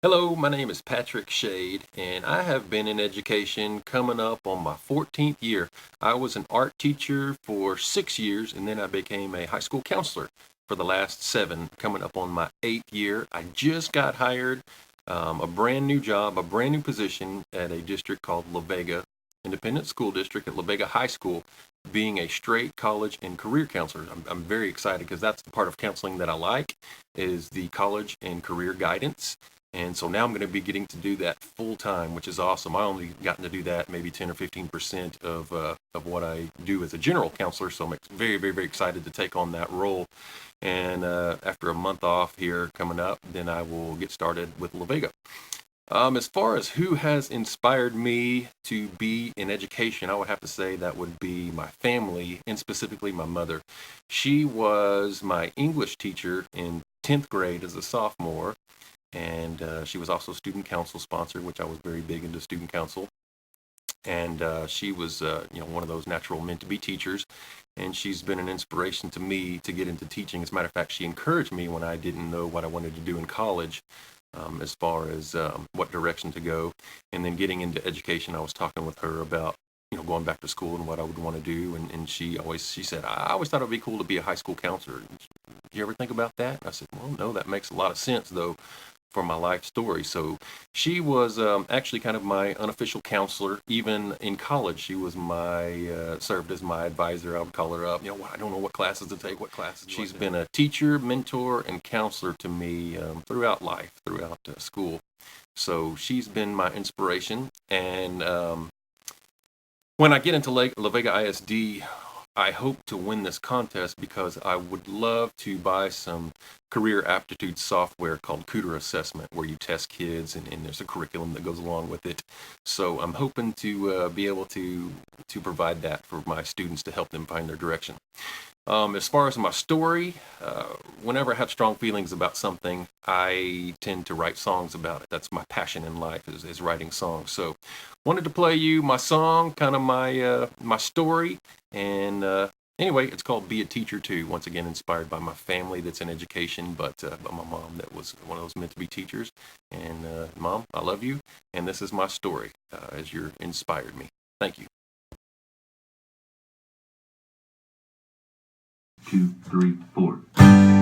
Hello, my name is Patrick Shade, and I have been in education coming up on my 14th year. I was an art teacher for 6 years, and then I became a high school counselor for the last seven, coming up on my 8th year. I just got hired a brand new job, a brand new position at a district called La Vega Independent School District at La Vega High School, being a straight college and career counselor. I'm very excited because that's the part of counseling that I like is the college and career guidance. And so now I'm going to be getting to do that full time, which is awesome. I only gotten to do that maybe 10 or 15% of what I do as a general counselor. So I'm very, very, very excited to take on that role. And after a month off here coming up, then I will get started with La Vega. As far as who has inspired me to be in education, I would have to say that would be my family, and specifically my mother. She was my English teacher in 10th grade as a sophomore, and she was also student council sponsor, which I was very big into student council. And she was, one of those natural meant to be teachers, and she's been an inspiration to me to get into teaching. As a matter of fact, she encouraged me when I didn't know what I wanted to do in college, as far as what direction to go. And then getting into education, I was talking with her about going back to school and what I would want to do. And she said, I always thought it'd be cool to be a high school counselor. Do you ever think about that? And I said, well, no, that makes a lot of sense though for my life story. So she was actually kind of my unofficial counselor. Even in college, she was served as my advisor. I would call her up. I don't know what classes to take, what classes. She's been a teacher, mentor, and counselor to me throughout life, throughout school. So she's been my inspiration. And when I get into La Vega ISD, I hope to win this contest because I would love to buy some career aptitude software called Cooter Assessment, where you test kids and there's a curriculum that goes along with it. So I'm hoping to be able to provide that for my students to help them find their direction. As far as my story, whenever I have strong feelings about something, I tend to write songs about it. That's my passion in life is writing songs. So wanted to play you my song, kind of my story. And anyway, it's called Be a Teacher Too. Once again, inspired by my family that's in education, but by my mom that was one of those meant to be teachers. And Mom, I love you. And this is my story as you're inspired me. Thank you. 2, 3, 4.